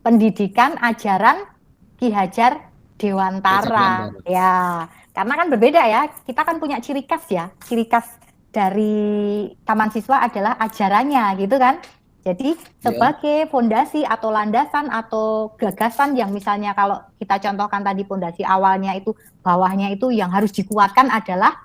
pendidikan ajaran Ki Hajar Dewantara. Ya, karena kan berbeda ya. Kita kan punya ciri khas ya. Ciri khas dari Taman Siswa adalah ajarannya gitu kan. Jadi sebagai fondasi atau landasan atau gagasan yang misalnya kalau kita contohkan tadi fondasi awalnya itu, bawahnya itu yang harus dikuatkan adalah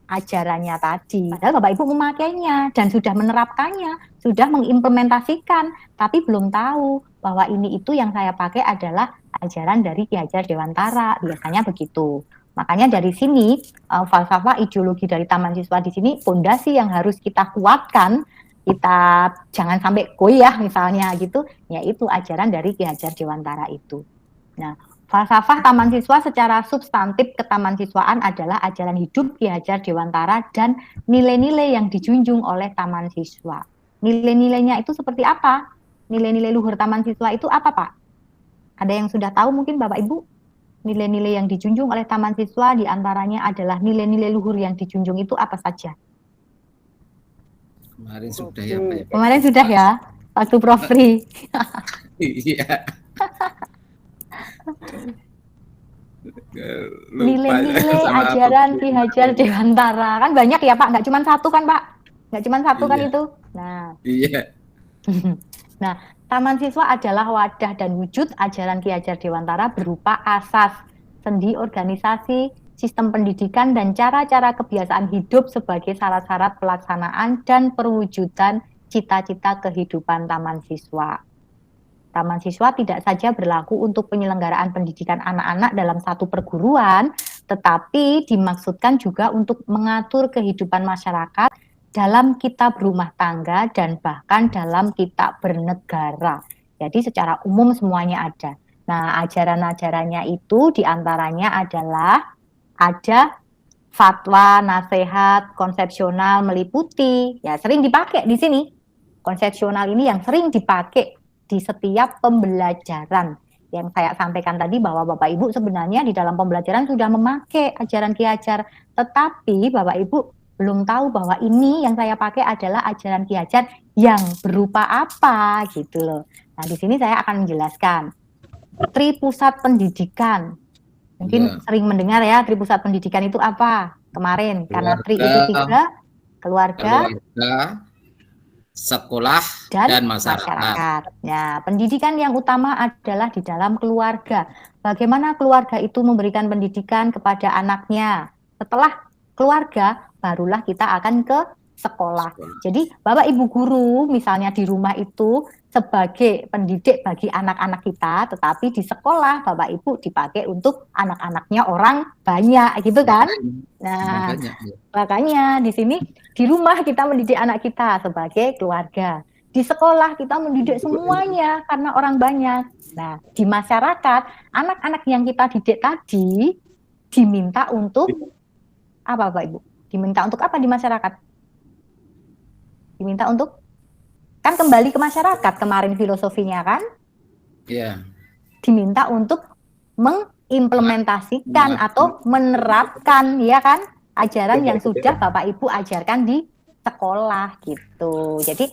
ajarannya tadi. Padahal Bapak Ibu memakainya dan sudah menerapkannya, sudah mengimplementasikan, tapi belum tahu bahwa ini itu yang saya pakai adalah ajaran dari Ki Hajar Dewantara. Biasanya begitu. Makanya dari sini falsafah ideologi dari Taman Siswa di sini fondasi yang harus kita kuatkan, kita jangan sampai goyah misalnya gitu, yaitu ajaran dari Ki Hajar Dewantara itu. Nah, falsafah Taman Siswa secara substantif ketaman-siswaan adalah ajaran hidup Ki Hajar Dewantara dan nilai-nilai yang dijunjung oleh Taman Siswa. Nilai-nilainya itu seperti apa? Nilai-nilai luhur Taman Siswa itu apa, Pak? Ada yang sudah tahu mungkin Bapak Ibu? Nilai-nilai yang dijunjung oleh Taman Siswa diantaranya adalah nilai-nilai luhur yang dijunjung itu apa saja? Kemarin sudah ya, Pak. Kemarin sudah ya, waktu Prof. Pri. Iya. Nilai-nilai ajaran Ki Hajar Dewantara kan banyak ya Pak, nggak cuma satu kan Pak, nggak cuma satu kan itu. Nah, iya. Nah, Taman Siswa adalah wadah dan wujud ajaran Ki Hajar Dewantara berupa asas, sendi organisasi, sistem pendidikan dan cara-cara kebiasaan hidup sebagai syarat-syarat pelaksanaan dan perwujudan cita-cita kehidupan Taman Siswa. Taman Siswa tidak saja berlaku untuk penyelenggaraan pendidikan anak-anak dalam satu perguruan, tetapi dimaksudkan juga untuk mengatur kehidupan masyarakat dalam kita berumah tangga dan bahkan dalam kita bernegara. Jadi secara umum semuanya ada. Nah, ajaran-ajarannya itu diantaranya adalah ada fatwa, nasihat, konsepsional, meliputi, ya sering dipakai di sini. Konsepsional ini yang sering dipakai di setiap pembelajaran. Yang saya sampaikan tadi bahwa Bapak Ibu sebenarnya di dalam pembelajaran sudah memakai ajaran Ki Hajar, tetapi Bapak Ibu belum tahu bahwa ini yang saya pakai adalah ajaran Ki Hajar yang berupa apa gitu loh. Nah, di sini saya akan menjelaskan. Tri Pusat Pendidikan. Mungkin sering mendengar ya, Tri Pusat Pendidikan itu apa? Kemarin, karena Tri itu 3, keluarga, sekolah, dan masyarakat. Ya, pendidikan yang utama adalah di dalam keluarga. Bagaimana keluarga itu memberikan pendidikan kepada anaknya. Setelah keluarga, barulah kita akan ke sekolah. Jadi, Bapak Ibu guru misalnya di rumah itu sebagai pendidik bagi anak-anak kita, tetapi di sekolah Bapak Ibu dipakai untuk anak-anaknya orang banyak, gitu kan? Nah, makanya di sini di rumah kita mendidik anak kita sebagai keluarga. Di sekolah kita mendidik semuanya karena orang banyak. Nah, di masyarakat, anak-anak yang kita didik tadi diminta untuk apa, Bapak Ibu? Diminta untuk apa di masyarakat? Diminta untuk kan kembali ke masyarakat kemarin filosofinya kan? Iya. Diminta untuk mengimplementasikan atau menerapkan, ya kan? Ajaran yang sudah Bapak Ibu ajarkan di sekolah gitu. Jadi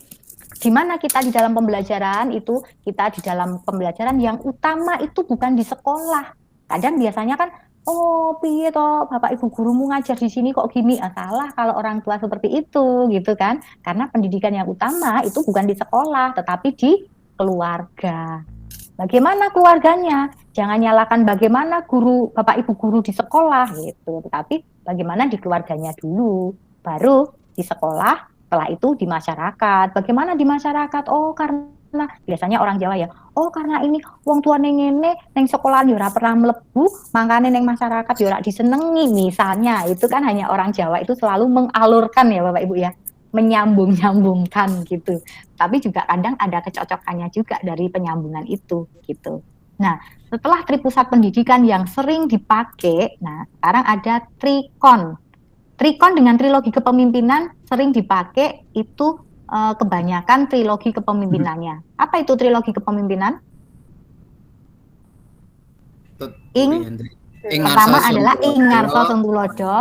di mana kita di dalam pembelajaran itu, kita di dalam pembelajaran yang utama itu bukan di sekolah. Kadang biasanya kan, oh piye toh Bapak Ibu gurumu ngajar di sini kok gini, salah kalau orang tua seperti itu gitu kan. Karena pendidikan yang utama itu bukan di sekolah, tetapi di keluarga. Bagaimana keluarganya? Jangan nyalakan bagaimana guru Bapak Ibu guru di sekolah gitu, tetapi bagaimana di keluarganya dulu, baru di sekolah, setelah itu di masyarakat. Bagaimana di masyarakat? Oh karena biasanya orang Jawa ya, oh karena ini wong tua ngene neng sekolah yo ora pernah mlebu, makane neng masyarakat yo ora disenengi misalnya. Itu kan hanya orang Jawa itu selalu mengalurkan ya Bapak Ibu ya, menyambung-nyambungkan gitu. Tapi juga kadang ada kecocokannya juga dari penyambungan itu gitu. Nah, setelah Tri Pusat Pendidikan yang sering dipakai, nah sekarang ada Trikon. Trikon dengan trilogi kepemimpinan sering dipakai itu kebanyakan trilogi kepemimpinannya. Apa itu trilogi kepemimpinan? Pertama adalah Ing Ngarso Sengtulodo,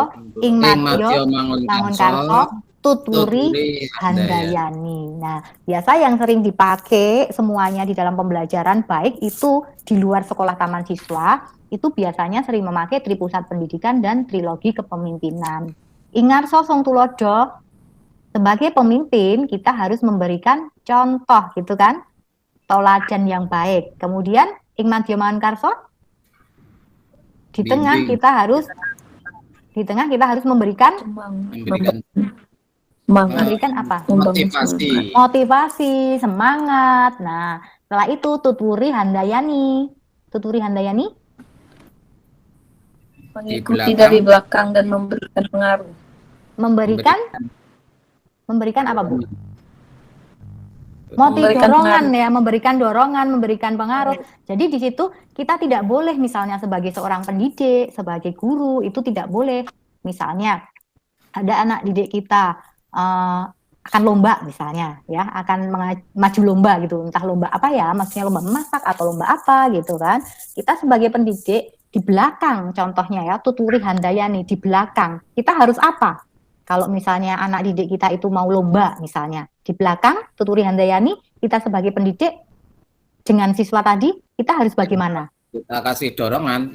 Ing Madya Mangunkarso, Tutwuri Handayani. Nah, biasa yang sering dipakai semuanya di dalam pembelajaran baik itu di luar sekolah taman siswa, itu biasanya sering memakai Tripusat Pendidikan dan Trilogi Kepemimpinan. Ingarso Song Tulodo, sebagai pemimpin kita harus memberikan contoh gitu kan, teladan yang baik. Kemudian Ingmadyo Mangunkarso, di tengah kita harus memberikan apa? Motivasi, semangat. Nah, setelah itu Tutwuri Handayani. Tutwuri Handayani mengikuti dari belakang dan memberikan pengaruh. Memberikan apa, Bu? Memberikan dorongan, memberikan pengaruh. Jadi di situ kita tidak boleh misalnya sebagai seorang pendidik, sebagai guru itu tidak boleh. Misalnya ada anak didik kita akan lomba misalnya, ya akan maju lomba gitu, entah lomba apa ya, maksudnya lomba memasak atau lomba apa gitu kan. Kita sebagai pendidik di belakang, contohnya ya Tutwuri Handayani di belakang, kita harus apa? Kalau misalnya anak didik kita itu mau lomba misalnya, di belakang Tutwuri Handayani, kita sebagai pendidik dengan siswa tadi, kita harus bagaimana? Kita kasih dorongan,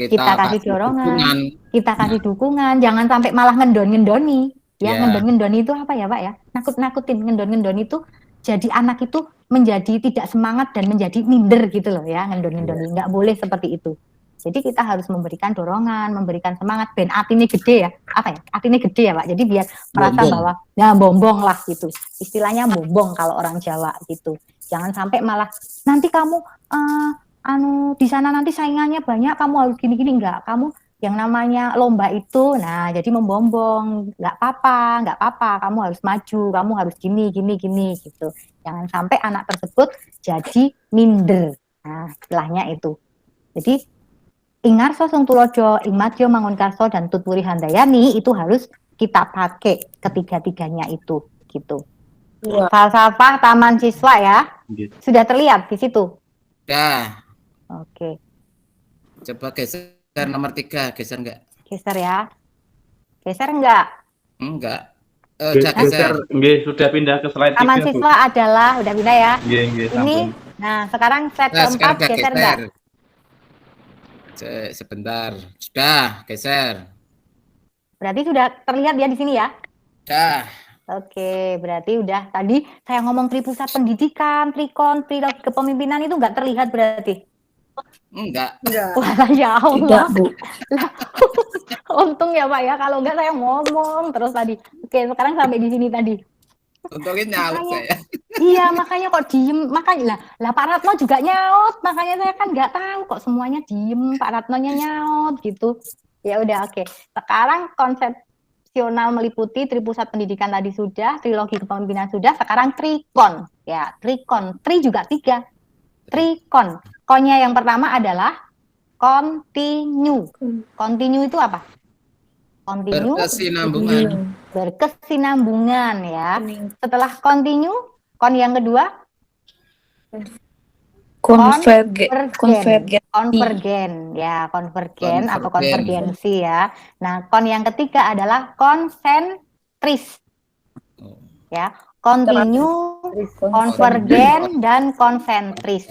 kita kasih dukungan, jangan sampai malah ngendon-ngendoni. Ya, ngendon-ngendoni itu apa ya, Pak ya? Nakut-nakutin, ngendon-ngendoni itu jadi anak itu menjadi tidak semangat dan menjadi minder gitu loh ya, ngendon-ngendoni. Nggak boleh seperti itu. Jadi kita harus memberikan dorongan, memberikan semangat, ben atine gede ya, apa ya, atine gede ya Pak, jadi biar merasa bahwa, ya bombong lah gitu, istilahnya bombong kalau orang Jawa gitu, jangan sampai malah, nanti kamu, di sana nanti saingannya banyak, kamu harus gini-gini, enggak, kamu yang namanya lomba itu, nah jadi membombong, nggak apa-apa, kamu harus maju, kamu harus gini gitu, jangan sampai anak tersebut jadi minder, nah istilahnya itu, jadi Ingarso Song Tulodo, Ingmadyo Mangunkarso, dan Tutwuri Handayani itu harus kita pakai ketiga-tiganya itu, gitu. Falsafah Taman Siswa ya, sudah terlihat di situ. Ya. Oke. Coba geser nomor 3, geser enggak? Geser ya. Geser enggak? Enggak. Geser. Sudah pindah ke slide 3. Taman Siswa adalah, udah pindah ya. Ini, sampun. Nah sekarang slide keempat, geser enggak? Sebentar, sudah geser. Berarti sudah terlihat ya di sini ya? Sudah. Oke, berarti udah tadi saya ngomong Tripusat Pendidikan, Trikon, Trilogi Kepemimpinan itu nggak terlihat berarti? Enggak. Wah, ya Allah. Tidak, Bu. Untung ya Pak ya, kalau enggak saya ngomong terus tadi. Oke, sekarang sampai di sini tadi. Untungnya nyaut saya. Iya, makanya kok diem, makanya lah Pak Ratno juga nyaut, makanya saya kan nggak tahu kok semuanya diem, Pak Ratnonya nyaut gitu. Ya udah, oke. Sekarang konsepsional meliputi Tripusat Pendidikan tadi sudah, Trilogi Kepemimpinan sudah, sekarang Trikon. Ya, Trikon. Tri juga 3. Trikon. Konnya yang pertama adalah continue. Continue itu apa? Continue, berkesinambungan ya. Setelah continue, kon yang kedua konvergen ya, konvergen atau konvergensi ya. Nah, kon yang ketiga adalah konsentris ya, continue, konvergen dan konsentris.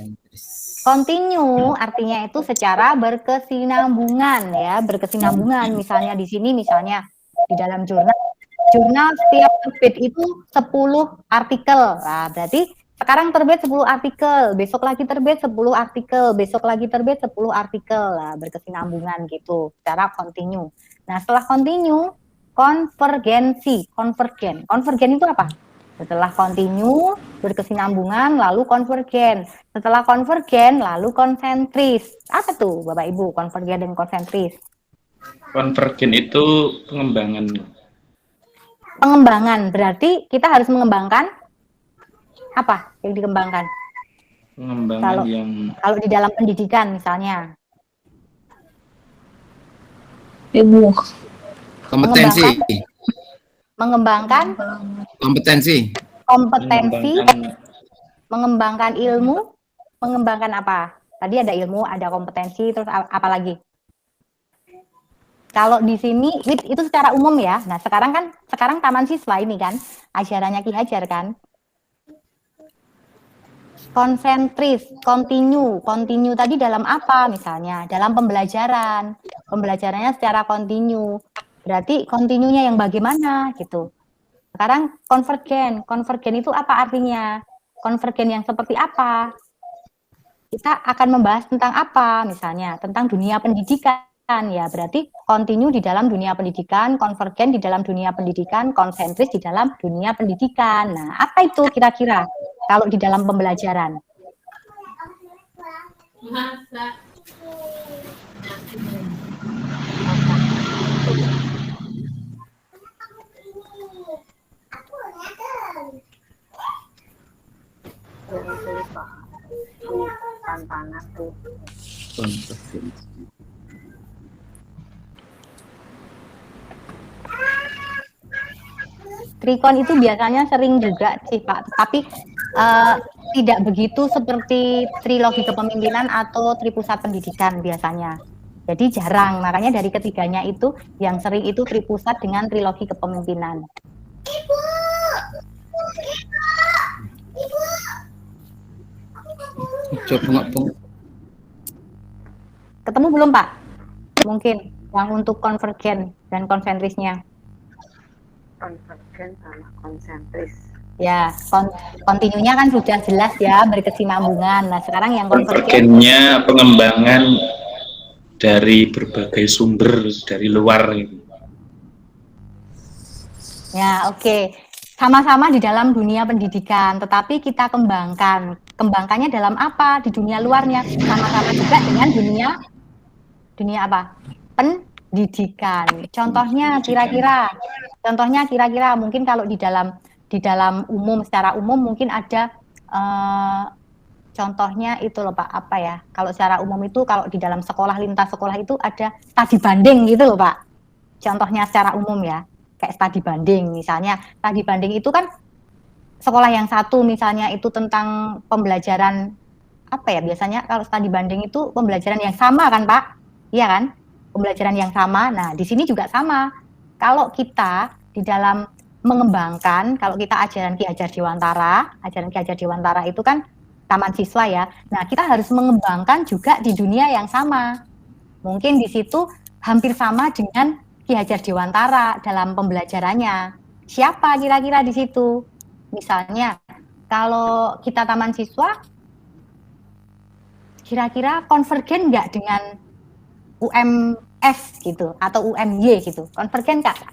Continue artinya itu secara berkesinambungan ya, berkesinambungan. Misalnya di sini, misalnya di dalam jurnal setiap terbit itu 10 artikel. Nah, berarti sekarang terbit 10 artikel, besok lagi terbit 10 artikel, besok lagi terbit 10 artikel. Nah, berkesinambungan gitu, secara continue. Nah, setelah continue, konvergensi, konvergen. Konvergen itu apa? Setelah continue, berkesinambungan, lalu konvergen. Setelah konvergen, lalu konsentris. Apa tuh Bapak Ibu, konvergen dan konsentris? Konvergen itu pengembangan. Pengembangan, berarti kita harus mengembangkan apa yang dikembangkan? Pengembangan kalau di dalam pendidikan misalnya. Ibu. Kompetensi. Mengembangkan kompetensi, mengembangkan ilmu, mengembangkan apa? Tadi ada ilmu, ada kompetensi, terus apa lagi? Kalau di sini WIT itu secara umum ya. Nah, sekarang Taman Siswa ini kan ajarannya Ki Hajar kan. Konsentris, continue tadi dalam apa misalnya? Dalam pembelajaran. Pembelajarannya secara continue. Berarti continue-nya yang bagaimana gitu. Sekarang konvergen itu apa artinya? Konvergen yang seperti apa? Kita akan membahas tentang apa misalnya? Tentang dunia pendidikan. Ya, berarti continue di dalam dunia pendidikan, konvergen di dalam dunia pendidikan, konsentris di dalam dunia pendidikan. Nah, apa itu kira-kira kalau di dalam pembelajaran? Tantangan tuh. Trikon itu biasanya sering juga sih Pak, tapi tidak begitu seperti trilogi kepemimpinan atau tripusat pendidikan biasanya. Jadi jarang, makanya dari ketiganya itu yang sering itu tripusat dengan trilogi kepemimpinan. Ketemu belum Pak? Mungkin yang untuk konvergen dan konsentrisnya. Konvergen sama konsentris. Ya, kontinunya kan sudah jelas ya, berkesinambungan. Nah, sekarang yang konvergennya pengembangan dari berbagai sumber dari luar gitu. Ya, oke. Sama-sama di dalam dunia pendidikan, tetapi kita kembangkan. Kembangkannya dalam apa? Di dunia luarnya. Sama-sama juga dengan dunia apa? Pendidikan. Contohnya kira-kira mungkin kalau di dalam umum, secara umum mungkin ada contohnya itu loh Pak, apa ya? Kalau secara umum itu kalau di dalam sekolah, lintas sekolah itu ada studi banding gitu loh Pak. Contohnya secara umum ya, kayak studi banding misalnya. Studi banding itu kan sekolah yang satu misalnya itu tentang pembelajaran apa ya? Biasanya kalau studi banding itu pembelajaran yang sama kan Pak? Iya kan? Pembelajaran yang sama. Nah, di sini juga sama. Kalau kita di dalam mengembangkan, kalau kita ajaran Ki Hajar Dewantara itu kan taman siswa ya. Nah, kita harus mengembangkan juga di dunia yang sama. Mungkin di situ hampir sama dengan Ki Hajar Dewantara dalam pembelajarannya. Siapa kira-kira di situ? Misalnya, kalau kita taman siswa, kira-kira konvergen nggak dengan UMS gitu atau UMY gitu? Konvergen nggak?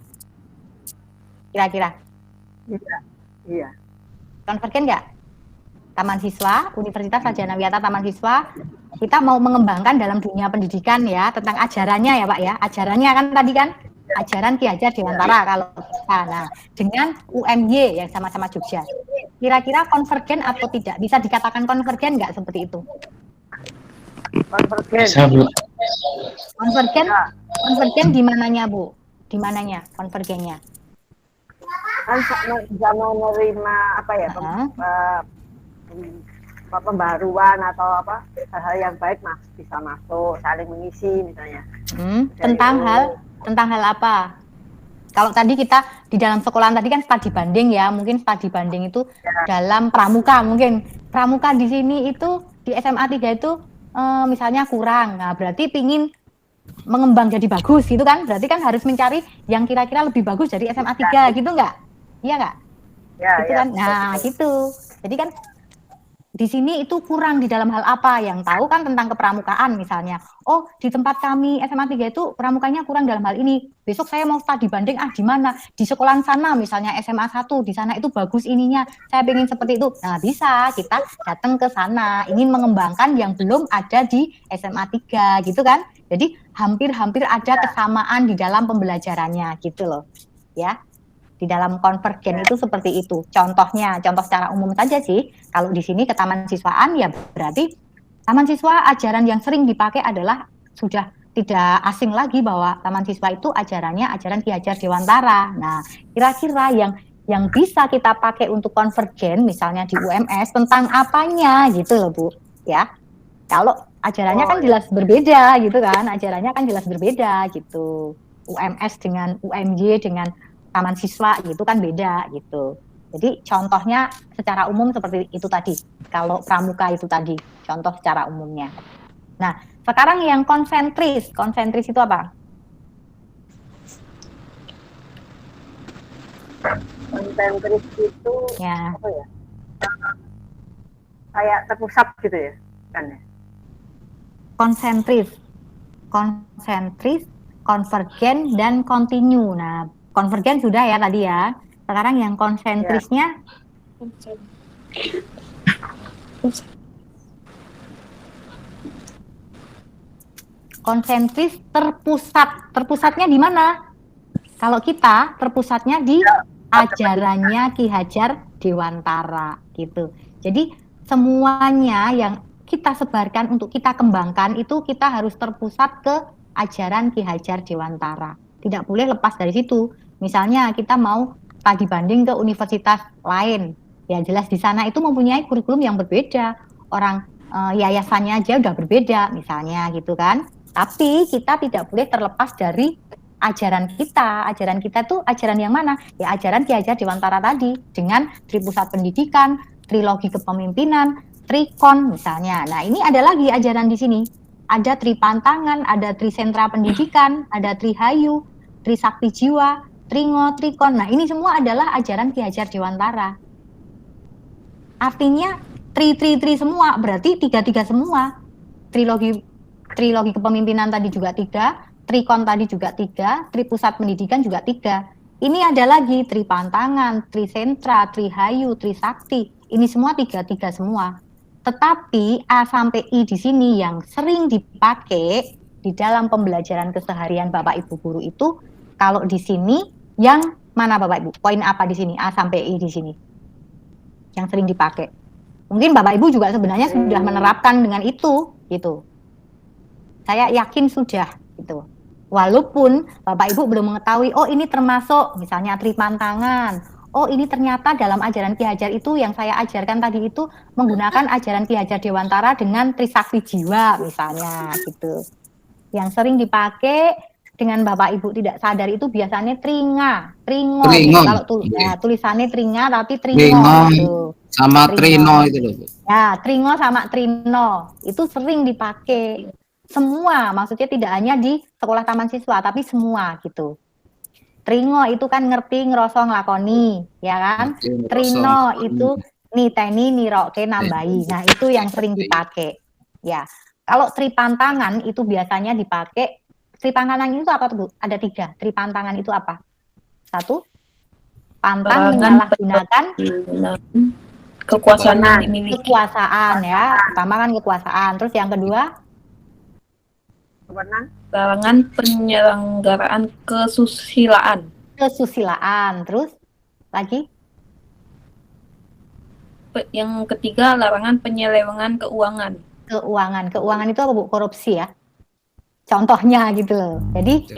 Kira-kira? Iya. Konvergen nggak? Taman siswa, Universitas Sarjana Wiyata Taman Siswa, kita mau mengembangkan dalam dunia pendidikan ya, tentang ajarannya ya Pak ya. Ajarannya kan tadi kan, ajaran Ki Hajar Dewantara kalau kita. Nah, dengan UMY yang sama-sama Jogja. Kira-kira konvergen atau tidak? Bisa dikatakan konvergen nggak seperti itu? Konvergen. Konvergen di mananya Bu? Di mananya konvergennya? Kan bisa menerima apa ya, pembaruan atau apa hal-hal yang baik bisa masuk, saling mengisi misalnya. Tentang hal apa? Kalau tadi kita di dalam sekolahan tadi kan studi banding ya, mungkin studi banding itu dalam pramuka, mungkin pramuka di sini itu di SMA 3 itu misalnya kurang. Nah, berarti pingin mengembang jadi bagus gitu kan? Berarti kan harus mencari yang kira-kira lebih bagus dari SMA 3 gitu enggak? Iya enggak? Ya, gitu kan? Nah, gitu. Jadi kan di sini itu kurang di dalam hal apa, yang tahu kan tentang kepramukaan misalnya. Oh, di tempat kami SMA 3 itu pramukanya kurang dalam hal ini. Besok saya mau studi banding, di mana? Di sekolahan sana misalnya SMA 1, di sana itu bagus ininya. Saya pengen seperti itu. Nah, bisa kita datang ke sana, ingin mengembangkan yang belum ada di SMA 3 gitu kan. Jadi hampir-hampir ada kesamaan di dalam pembelajarannya gitu loh. Ya. Di dalam konvergen itu seperti itu. Contohnya, contoh secara umum saja sih. Kalau di sini ke taman siswaan ya berarti taman siswa ajaran yang sering dipakai adalah sudah tidak asing lagi bahwa taman siswa itu ajarannya ajaran Ki Hajar Dewantara. Nah, kira-kira yang bisa kita pakai untuk konvergen misalnya di UMS tentang apanya gitu loh Bu. Ya. Kalau ajarannya kan jelas berbeda gitu kan. Ajarannya kan jelas berbeda gitu. UMS dengan UMY dengan taman siswa gitu kan beda gitu. Jadi contohnya secara umum seperti itu tadi. Kalau pramuka itu tadi, contoh secara umumnya. Nah, sekarang yang konsentris. Konsentris itu apa? Konsentris itu Ya. apa ya? Kayak terpusat gitu ya, kan ya? Konsentris, konvergen, dan kontinu. Nah, konvergen sudah ya tadi ya. Sekarang yang konsentrisnya konsentris terpusat. Terpusatnya di mana? Kalau kita terpusatnya di ajarannya Ki Hajar Dewantara gitu. Jadi semuanya yang kita sebarkan untuk kita kembangkan itu kita harus terpusat ke ajaran Ki Hajar Dewantara. Tidak boleh lepas dari situ. Misalnya kita mau studi banding ke universitas lain, ya jelas di sana itu mempunyai kurikulum yang berbeda. Orang yayasannya aja udah berbeda misalnya gitu kan. Tapi kita tidak boleh terlepas dari ajaran kita. Ajaran kita tuh ajaran yang mana? Ya ajaran Ki Hajar Dewantara tadi dengan Tripusat Pendidikan, Trilogi Kepemimpinan, Trikon misalnya. Nah, ini ada lagi ajaran di sini. Ada Tripantangan, ada Trisentra Pendidikan, ada Trihayu, Trisakti Jiwa, Tringo, Trikon. Nah, ini semua adalah ajaran Ki Hajar Dewantara. Artinya tri semua, berarti tiga semua. Trilogi Kepemimpinan tadi juga 3, Trikon tadi juga 3, Tripusat Pendidikan juga 3. Ini ada lagi Tripantangan, Trisentra, Trihayu, Trisakti. Ini semua 3 semua. Tetapi A sampai I di sini yang sering dipakai di dalam pembelajaran keseharian Bapak Ibu guru itu, kalau di sini yang mana Bapak Ibu? Poin apa di sini? A sampai I di sini. Yang sering dipakai. Mungkin Bapak Ibu juga sebenarnya sudah menerapkan dengan itu, gitu. Saya yakin sudah, gitu. Walaupun Bapak Ibu belum mengetahui, oh ini termasuk misalnya Tripantangan, oh ini ternyata dalam ajaran Ki Hajar itu yang saya ajarkan tadi itu menggunakan ajaran Ki Hajar Dewantara dengan Trisakti Jiwa misalnya gitu. Yang sering dipakai dengan Bapak Ibu tidak sadar itu biasanya Tringo. Gitu. Kalau tulisannya Tringa tapi Tringo gitu. Sama Trino itu loh. Ya, Tringo sama Trino itu sering dipakai. Semua, maksudnya tidak hanya di sekolah taman siswa, tapi semua gitu. Tringo itu kan ngerti, ngerasa, ngelakoni, ya kan? Trino itu niteni, niroke, nambahi. Nah, itu yang sering dipakai. Ya, kalau Tripantangan itu biasanya dipakai. Tripantangan itu apa tuh? Ada 3. Tripantangan itu apa? 1, pantang menyalahgunakan kekuasaan ya. Pertama kan kekuasaan. Terus yang kedua larangan penyelenggaraan kesusilaan. Terus lagi yang ketiga larangan penyelewengan keuangan. Keuangan itu apa Bu? Korupsi ya. Contohnya gitu loh. Jadi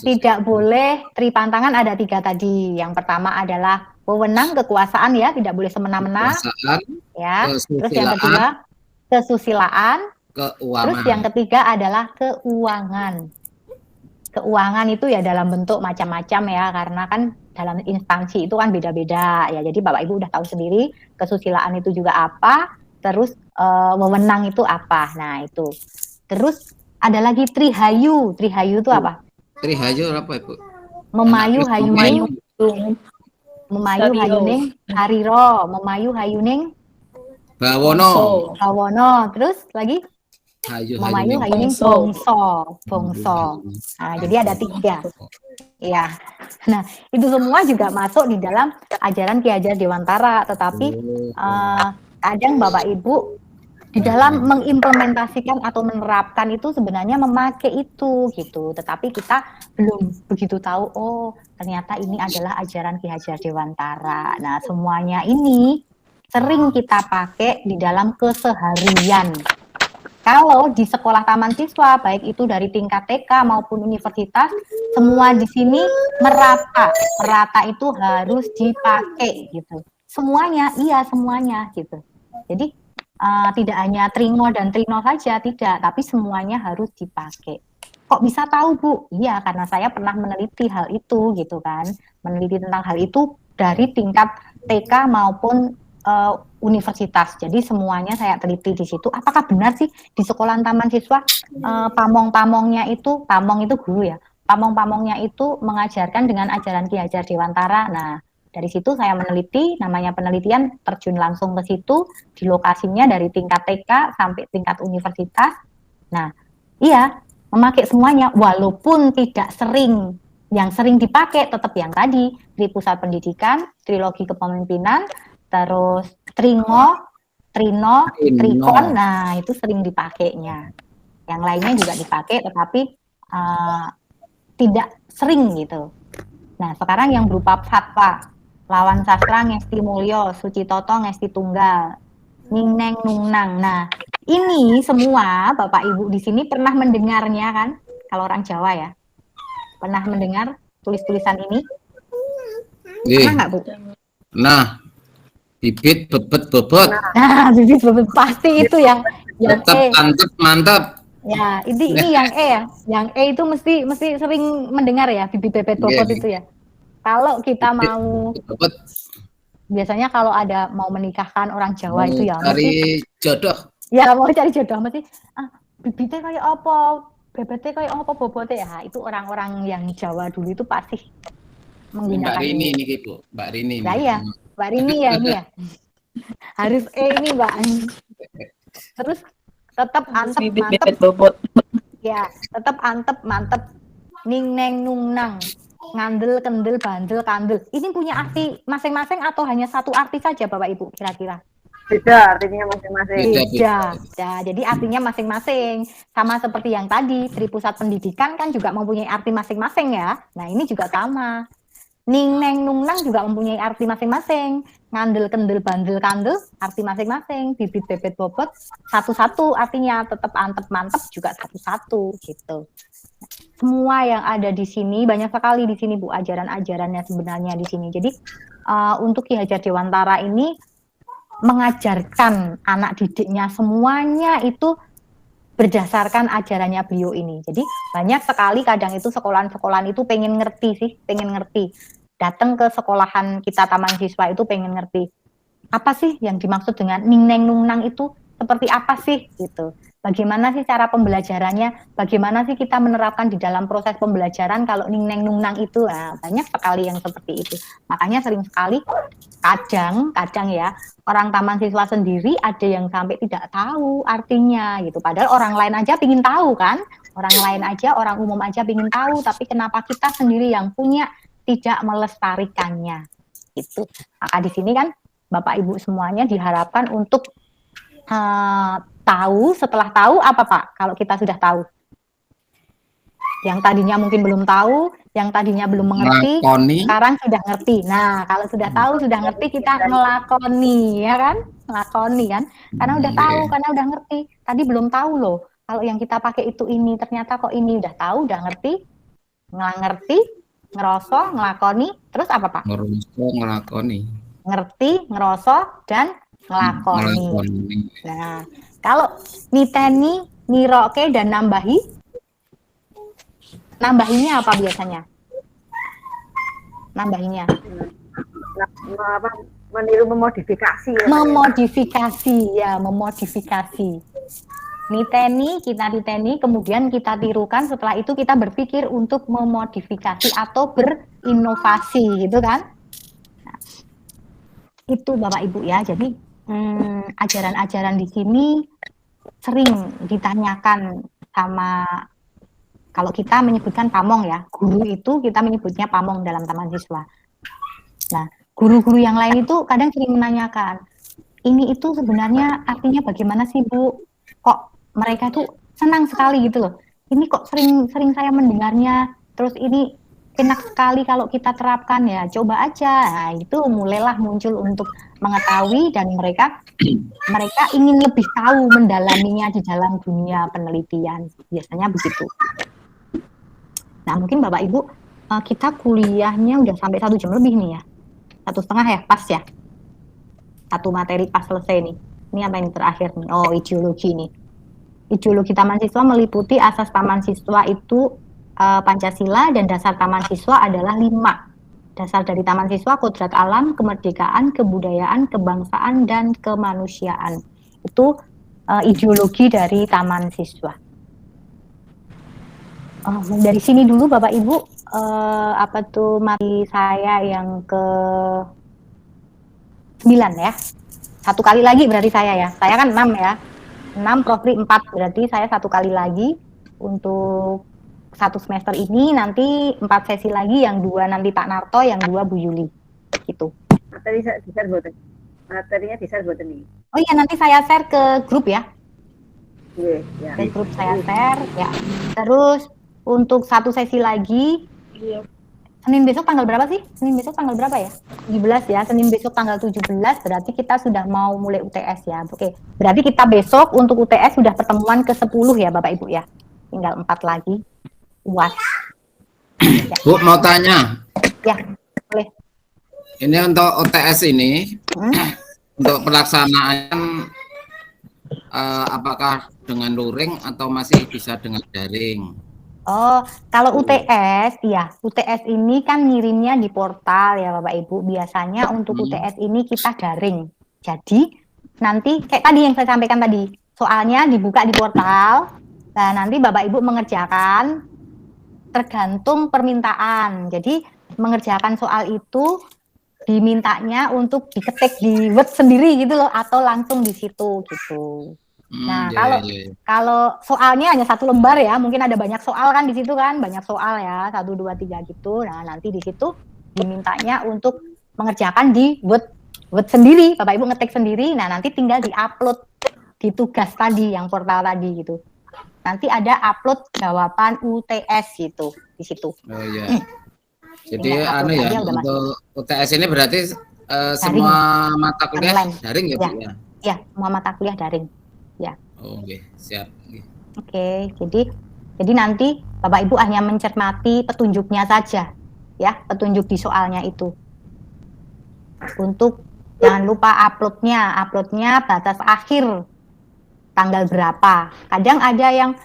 tidak boleh. Tripantangan ada 3 tadi. Yang pertama adalah wewenang kekuasaan ya, tidak boleh semena-mena. Ya. Terus yang kedua kesusilaan. Keuangan. Terus yang ketiga adalah keuangan. Keuangan itu ya dalam bentuk macam-macam ya, karena kan dalam instansi itu kan beda-beda ya. Jadi Bapak Ibu udah tahu sendiri kesusilaan itu juga apa, terus wewenang itu apa. Nah itu. Terus ada lagi Trihayu. Trihayu itu apa? Trihayu apa Ibu? Memayu hayuning hariro, memayu hayuning bawono. Terus lagi memayu hayuning bongso. Nah, jadi ada 3. Ya. Nah, itu semua juga masuk di dalam ajaran Ki Hajar Dewantara, tetapi kadang Bapak Ibu di dalam mengimplementasikan atau menerapkan itu sebenarnya memakai itu gitu, tetapi kita belum begitu tahu, oh ternyata ini adalah ajaran Ki Hajar Dewantara. Nah, semuanya ini sering kita pakai di dalam keseharian. Kalau di sekolah taman siswa, baik itu dari tingkat TK maupun universitas, semua di sini merata. Merata itu harus dipakai gitu. Semuanya, iya semuanya gitu. Jadi tidak hanya Tringo dan Trino saja, tidak, tapi semuanya harus dipakai. Kok bisa tahu, Bu? Iya, karena saya pernah meneliti hal itu gitu kan. Meneliti tentang hal itu dari tingkat TK maupun universitas. Jadi semuanya saya teliti di situ. Apakah benar sih di sekolahan taman siswa pamong-pamongnya itu, pamong itu guru ya, pamong-pamongnya itu mengajarkan dengan ajaran Ki Hajar Dewantara. Nah, dari situ saya meneliti, namanya penelitian terjun langsung ke situ, di lokasinya dari tingkat TK sampai tingkat universitas. Nah, iya, memakai semuanya, walaupun tidak sering. Yang sering dipakai tetap yang tadi, Tri Pusat Pendidikan, Trilogi Kepemimpinan, terus Trino, Trikon, nah itu sering dipakainya. Yang lainnya juga dipakai, tetapi tidak sering gitu. Nah, sekarang yang berupa fatwa, Lawan Sastra Ngesti Mulyo, Suci Toto Ngesti Tunggal, Ning Neng Nung Nang. Nah, ini semua Bapak Ibu di sini pernah mendengarnya kan? Kalau orang Jawa ya, pernah mendengar tulis-tulisan ini? Pernah nggak, Bu? Nah, bibit bebet bobot. Nah, bibit bebet pasti itu yang Tetap mantap mantap. Ya, ini yang E ya. Yang E itu mesti sering mendengar ya, bibit bebet bobot itu ya. Kalau kita mau bebet. Biasanya kalau ada mau menikahkan orang Jawa itu ya cari jodoh. Ya, mau cari jodoh mesti bibitnya kayak apa? Bebetnya kayak apa bobotnya ya? Itu orang-orang yang Jawa dulu itu pasti menggunakan Mbak Rini ini Bu, Mbak Rini. Nah iya, Mbak Rini ya ini ya. Harus ini Mbak. Terus tetap antep mantep. Ya, tetap antep mantep. Ning neng nung nang. Ngandel kendel bandel kandel. Ini punya arti masing-masing atau hanya satu arti saja Bapak Ibu kira-kira? Beda artinya masing-masing. Beda. Ya, jadi artinya masing-masing. Sama seperti yang tadi, Tri Pusat Pendidikan kan juga mempunyai arti masing-masing ya. Nah, ini juga sama. Ning neng nung nang juga mempunyai arti masing-masing. Ngandel kendel bandel kandel arti masing-masing. Bibit bebet bobot satu-satu artinya, tetap antep mantep juga satu-satu gitu. Semua yang ada di sini banyak sekali di sini Bu ajaran-ajarannya sebenarnya di sini. Jadi untuk Ki Hajar Dewantara ini mengajarkan anak didiknya semuanya itu berdasarkan ajarannya beliau ini. Jadi banyak sekali kadang itu sekolahan-sekolahan itu pengen ngerti. Datang ke sekolahan kita taman siswa itu pengen ngerti. Apa sih yang dimaksud dengan ning neng nung nang itu seperti apa sih gitu. Bagaimana sih cara pembelajarannya? Bagaimana sih kita menerapkan di dalam proses pembelajaran kalau ning neng nung nang itu? Nah, banyak sekali yang seperti itu. Makanya sering sekali kadang ya orang taman siswa sendiri ada yang sampai tidak tahu artinya gitu. Padahal orang lain aja pingin tahu kan? Orang lain aja, orang umum aja pingin tahu, tapi kenapa kita sendiri yang punya tidak melestarikannya? Gitu. Maka di sini kan Bapak Ibu semuanya diharapkan untuk tahu, setelah tahu apa Pak? Kalau kita sudah tahu, yang tadinya mungkin belum tahu, yang tadinya belum mengerti, sekarang sudah ngerti. Nah, kalau sudah tahu, sudah ngerti, kita ngelakoni, ya kan? Ngelakoni kan? Karena udah tahu, karena udah ngerti. Tadi belum tahu loh. Kalau yang kita pakai itu ini, ternyata kok ini udah tahu, udah ngerti, ngerti, ngerosok, ngelakoni, terus apa Pak? Ngerosok, ngelakoni. Ngerti, ngerosok, dan ngelakoni. Nah, kalau niteni, niroke, dan nambahinya apa biasanya? Nambahinya? Meniru memodifikasi. Memodifikasi. Niteni, kita niteni, kemudian kita tirukan, setelah itu kita berpikir untuk memodifikasi atau berinovasi, gitu kan? Nah, itu Bapak Ibu ya, jadi ajaran-ajaran di sini sering ditanyakan sama, kalau kita menyebutkan pamong ya, guru itu kita menyebutnya pamong dalam taman siswa. Nah, guru-guru yang lain itu kadang sering menanyakan, ini itu sebenarnya artinya bagaimana sih Bu? Kok mereka tuh senang sekali gitu loh. Ini kok sering saya mendengarnya, terus ini enak sekali kalau kita terapkan ya, coba aja. Nah, itu mulailah muncul untuk mengetahui dan mereka ingin lebih tahu mendalaminya di dalam dunia penelitian. Biasanya begitu. Nah, mungkin Bapak Ibu kita kuliahnya udah sampai 1 jam lebih nih ya. 1,5 ya, pas ya. 1 materi pas selesai nih. Ini apa ini terakhir nih? Oh, ideologi nih. Ideologi taman siswa meliputi asas taman siswa itu Pancasila, dan dasar taman siswa adalah 5. Dasar dari taman siswa kodrat alam, kemerdekaan, kebudayaan, kebangsaan, dan kemanusiaan. Itu ideologi dari taman siswa. Dari sini dulu Bapak Ibu, apa tuh materi saya yang ke 9 ya. 1 kali lagi berarti saya ya. Saya kan 6 ya. 6, Prof. Pri 4, berarti saya 1 kali lagi untuk 1 semester ini, nanti 4 sesi lagi, yang 2 nanti Pak Narto, yang 2 Bu Yuli. Gitu. Materinya di-share buat ini. Oh iya, nanti saya share ke grup ya. Iya, ya. Ke grup saya share ya. Terus untuk 1 sesi lagi, Senin besok tanggal berapa sih? Senin besok tanggal berapa ya? 17 ya. Senin besok tanggal 17 berarti kita sudah mau mulai UTS ya. Oke. Berarti kita besok untuk UTS sudah pertemuan ke-10 ya Bapak Ibu ya. Tinggal 4 lagi. UAS. Ya. Bu, mau tanya. Ya, boleh. Ini untuk UTS ini, untuk pelaksanaan apakah dengan luring atau masih bisa dengan daring? Oh, kalau UTS, ya, UTS ini kan ngirimnya di portal ya Bapak Ibu. Biasanya untuk UTS ini kita daring. Jadi, nanti kayak tadi yang saya sampaikan tadi, soalnya dibuka di portal, nah nanti Bapak Ibu mengerjakan tergantung permintaan. Jadi, mengerjakan soal itu dimintanya untuk diketik di Word sendiri gitu loh, atau langsung di situ gitu. Nah, kalau soalnya hanya 1 lembar ya, mungkin ada banyak soal kan di situ kan, banyak soal ya, 1, 2, 3 gitu. Nah, nanti di situ dimintanya untuk mengerjakan di Word sendiri, Bapak Ibu ngetik sendiri. Nah, nanti tinggal di-upload di tugas tadi, yang portal tadi gitu. Nanti ada upload jawaban UTS gitu di situ. Oh iya. Jadi ya, untuk UTS ini berarti semua mata kuliah daring ya, Bu ya? Ya, semua mata kuliah daring. Ya. Oh, oke, siap. Oke, jadi nanti Bapak Ibu hanya mencermati petunjuknya saja, ya, petunjuk di soalnya itu. Untuk jangan lupa uploadnya batas akhir tanggal berapa. Kadang ada yang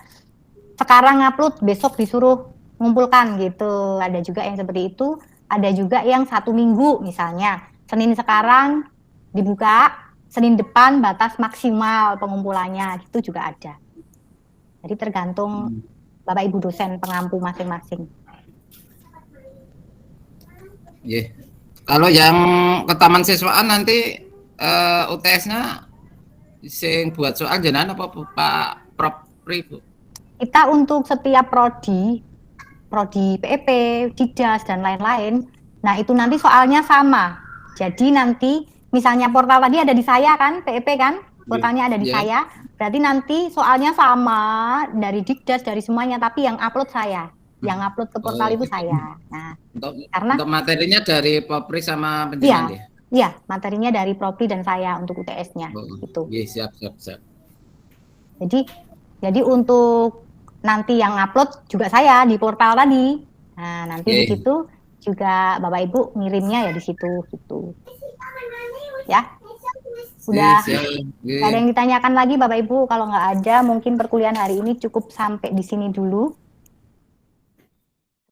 sekarang upload, besok disuruh ngumpulkan gitu. Ada juga yang seperti itu. Ada juga yang 1 minggu misalnya. Senin sekarang dibuka, Senin depan batas maksimal pengumpulannya, itu juga ada. Jadi tergantung Bapak Ibu dosen pengampu masing-masing. Yeah. Kalau yang ke taman siswaan nanti UTS-nya sing buat soal jenengan apa Pak Prof. Pri, Bu? Kita untuk setiap prodi PEP, Didas dan lain-lain. Nah, itu nanti soalnya sama. Jadi nanti misalnya portal tadi ada di saya kan, PEP kan, portalnya ada di saya. Berarti nanti soalnya sama dari Dikdas, dari semuanya, tapi yang upload saya, yang upload ke portal itu saya. Nah, untuk materinya dari Popri sama penjenengan ya? Iya, materinya dari Popri dan saya untuk UTS-nya. Gitu. Iya, siap. Jadi untuk nanti yang upload juga saya di portal tadi. Nah, nanti di situ juga Bapak Ibu ngirimnya ya di situ gitu. Ya, udah nggak ada yang ditanyakan lagi Bapak Ibu. Kalau nggak ada, mungkin perkuliahan hari ini cukup sampai di sini dulu.